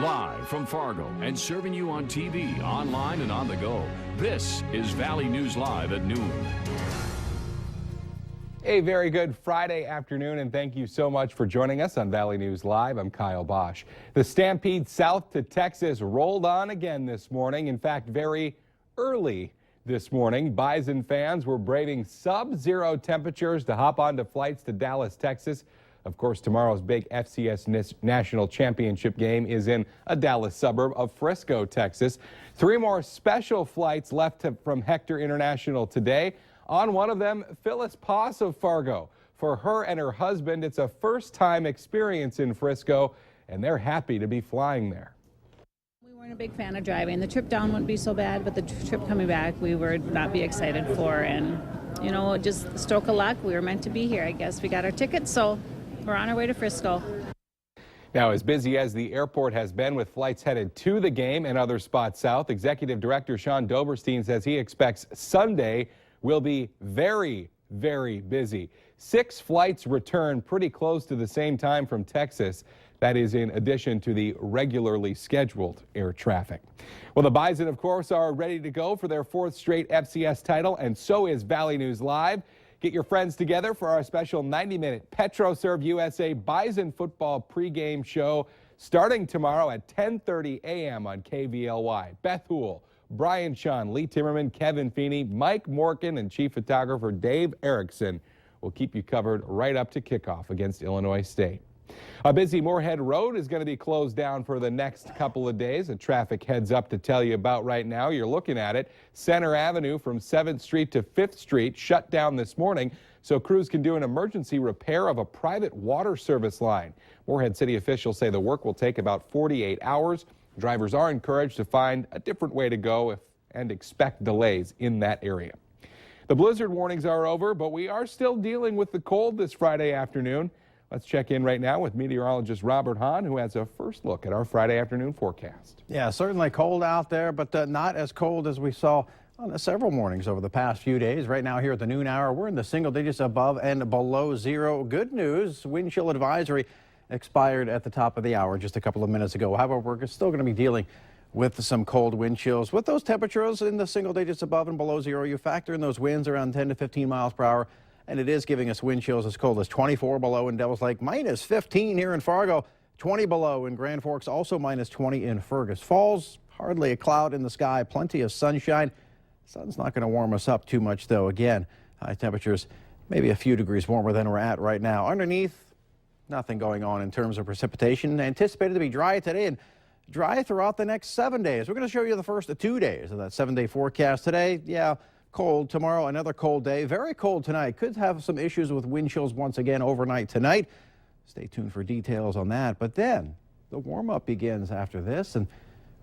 Live from Fargo and serving you on TV, online, and on the go. This is Valley News Live at noon. A very good Friday afternoon, and thank you so much for joining us on Valley News Live. I'm Kyle Bosch. The stampede south to Texas rolled on again this morning. In fact, very early this morning, Bison fans were braving sub-zero temperatures to hop onto flights to Dallas, Texas. Of course, tomorrow's big FCS National Championship game is in a Dallas suburb of Frisco, Texas. 3 more special flights left from Hector International today. On one of them, Phyllis Poss of Fargo. For her and her husband, it's a first-time experience in Frisco, and they're happy to be flying there. We weren't a big fan of driving. The trip down wouldn't be so bad, but the trip coming back, we would not be excited for. And, you know, just a stroke of luck, we were meant to be here. I guess we got our tickets, so we're on our way to Frisco. Now, as busy as the airport has been with flights headed to the game and other spots south, Executive Director Sean Doberstein says he expects Sunday will be very, very busy. 6 flights return pretty close to the same time from Texas. That is in addition to the regularly scheduled air traffic. Well, the Bison, of course, are ready to go for their 4th straight FCS title, and so is Valley News Live. Get your friends together for our special 90-minute PetroServe USA Bison football pregame show starting tomorrow at 10:30 a.m. on KVLY. Beth Houle, Brian Sean, Lee Timmerman, Kevin Feeney, Mike Morkin, and Chief Photographer Dave Erickson will keep you covered right up to kickoff against Illinois State. A busy Moorhead Road is going to be closed down for the next couple of days. A traffic heads up to tell you about right now. You're looking at it. Center Avenue from 7th Street to 5th Street shut down this morning so crews can do an emergency repair of a private water service line. Moorhead City officials say the work will take about 48 hours. Drivers are encouraged to find a different way to go and expect delays in that area. The blizzard warnings are over, but we are still dealing with the cold this Friday afternoon. Let's check in right now with meteorologist Robert Hahn, who has a first look at our Friday afternoon forecast. Yeah, certainly cold out there, but not as cold as we saw on several mornings over the past few days. Right now here at the noon hour, we're in the single digits above and below zero. Good news, wind chill advisory expired at the top of the hour just a couple of minutes ago. However, we're still going to be dealing with some cold wind chills. With those temperatures in the single digits above and below zero, you factor in those winds around 10 to 15 miles per hour. And it is giving us wind chills as cold as 24 below in Devils Lake, minus 15 here in Fargo, 20 below in Grand Forks, also minus 20 in Fergus Falls. Hardly a cloud in the sky, plenty of sunshine. Sun's not going to warm us up too much, though. Again, high temperatures, maybe a few degrees warmer than we're at right now. Underneath, nothing going on in terms of precipitation. Anticipated to be dry today and dry throughout the next 7 days. We're going to show you the first 2 days of that 7-day forecast today. Yeah. Cold tomorrow, another cold day. Very cold tonight. Could have some issues with wind chills once again overnight tonight. Stay tuned for details on that. But then the warm-up begins after this, and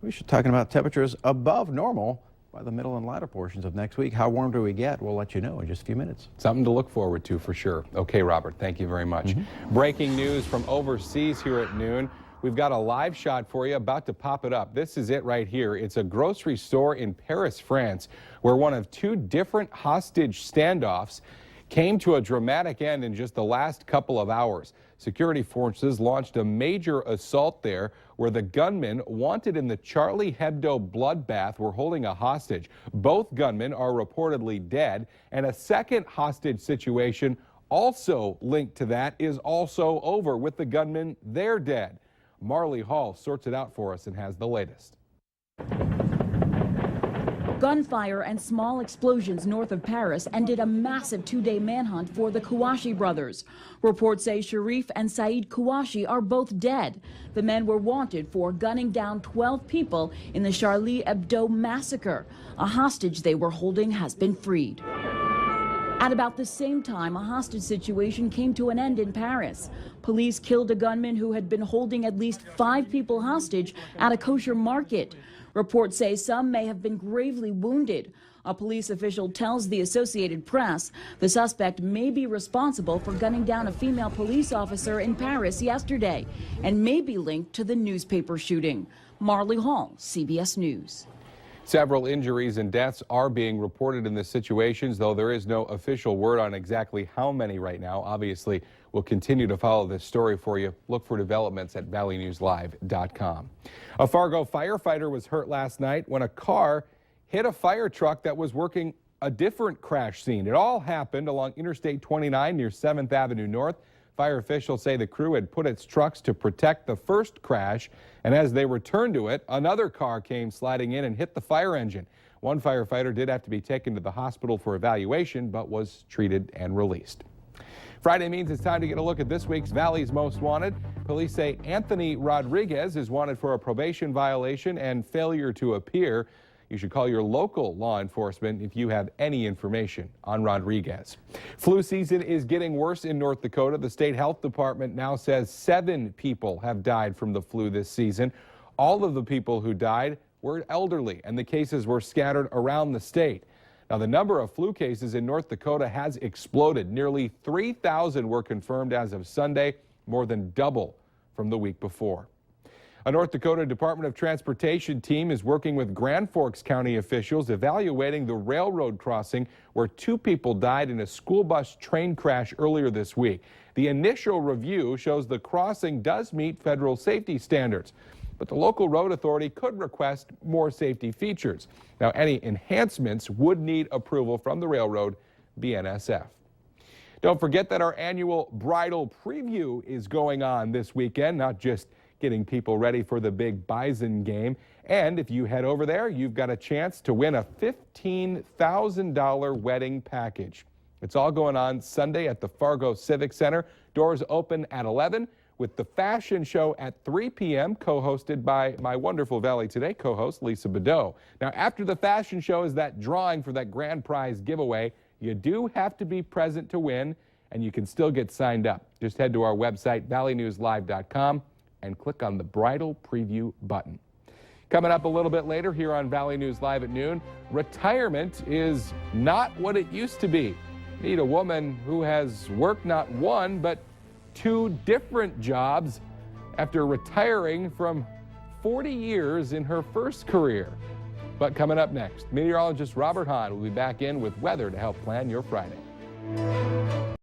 we should be talking about temperatures above normal by the middle and latter portions of next week. How warm do we get? We'll let you know in just a few minutes. Something to look forward to for sure. Okay, Robert, thank you very much. Breaking news from overseas here at noon. We've got a live shot for you, about to pop it up. This is it right here. It's a grocery store in Paris, France, where one of 2 different hostage standoffs came to a dramatic end in just the last couple of hours. Security forces launched a major assault there where the gunmen wanted in the Charlie Hebdo bloodbath were holding a hostage. Both gunmen are reportedly dead, and a second hostage situation also linked to that is also over with the gunmen. They're dead. Marley Hall sorts it out for us and has the latest. Gunfire and small explosions north of Paris ended a massive 2-day manhunt for the Kouachi brothers. Reports say Sharif and Saeed Kouachi are both dead. The men were wanted for gunning down 12 people in the Charlie Hebdo massacre. A hostage they were holding has been freed. At about the same time, a hostage situation came to an end in Paris. Police killed a gunman who had been holding at least 5 people hostage at a kosher market. Reports say some may have been gravely wounded. A police official tells the Associated Press the suspect may be responsible for gunning down a female police officer in Paris yesterday and may be linked to the newspaper shooting. Marley Hall, CBS News. Several injuries and deaths are being reported in the situations, though there is no official word on exactly how many right now. Obviously, We'll continue to follow this story for you. Look for developments at valleynewslive.com. A Fargo firefighter was hurt last night when a car hit a fire truck that was working a different crash scene. It all happened along Interstate 29 near 7th Avenue North. Fire officials say the crew had put its trucks to protect the first crash, and as they returned to it, another car came sliding in and hit the fire engine. One firefighter did have to be taken to the hospital for evaluation, but was treated and released. Friday means it's time to get a look at this week's Valley's Most Wanted. Police say Anthony Rodriguez is wanted for a probation violation and failure to appear. You should call your local law enforcement if you have any information on Rodriguez. Flu season is getting worse in North Dakota. The state health department now says 7 people have died from the flu this season. All of the people who died were elderly, and the cases were scattered around the state. Now, the number of flu cases in North Dakota has exploded. Nearly 3,000 were confirmed as of Sunday, more than double from the week before. A North Dakota Department of Transportation team is working with Grand Forks County officials evaluating the railroad crossing where 2 people died in a school bus train crash earlier this week. The initial review shows the crossing does meet federal safety standards, but the local road authority could request more safety features. Now, any enhancements would need approval from the railroad BNSF. Don't forget that our annual bridal preview is going on this weekend, not just getting people ready for the big Bison game. And if you head over there, you've got a chance to win a $15,000 wedding package. It's all going on Sunday at the Fargo Civic Center. Doors open at 11 with the fashion show at 3 p.m. co-hosted by my wonderful Valley Today co-host Lisa Bedeau. Now, after the fashion show is that drawing for that grand prize giveaway. You do have to be present to win, and you can still get signed up. Just head to our website, valleynewslive.com, and click on the Bridal Preview button. Coming up a little bit later here on Valley News Live at noon, retirement is not what it used to be. Meet a woman who has worked not 1, but 2 different jobs after retiring from 40 years in her first career. But coming up next, meteorologist Robert Hahn will be back in with weather to help plan your Friday.